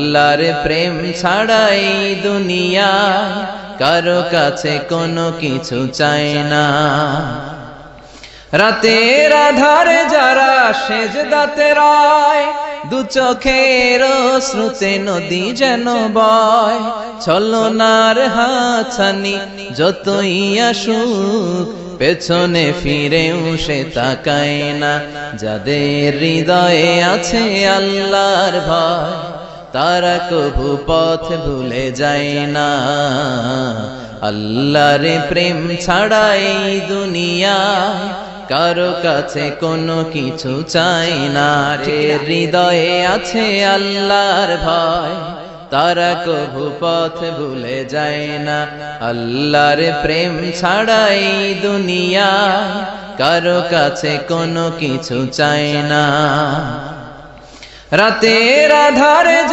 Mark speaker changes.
Speaker 1: আল্লাহর প্রেম ছাড়াই দুনিয়ায় কারো কাছে কোনো কিছু চায় না। রাতের আধারে যারা সেজদাতে রয়, দু চোখের শ্রুতে নদী যেন বয়। ছলনার হাতছানি যতই আসুক, পেছনে ফিরেও সে তাকায় না। যাদের হৃদয়ে আছে আল্লাহর ভয়, তারা কভু পথ ভুলে যায় না। আল্লাহর প্রেম ছাড়াই দুনিয়ায় কারো কাছে কোনো কিছু চাই না। হৃদয়ে আছে আল্লাহর ভয়, তারা কভু পথ ভুলে যায় না। আল্লাহর প্রেম ছাড়াই দুনিয়ায় কারো কাছে কোনো কিছু চাই না। রাতের আধারে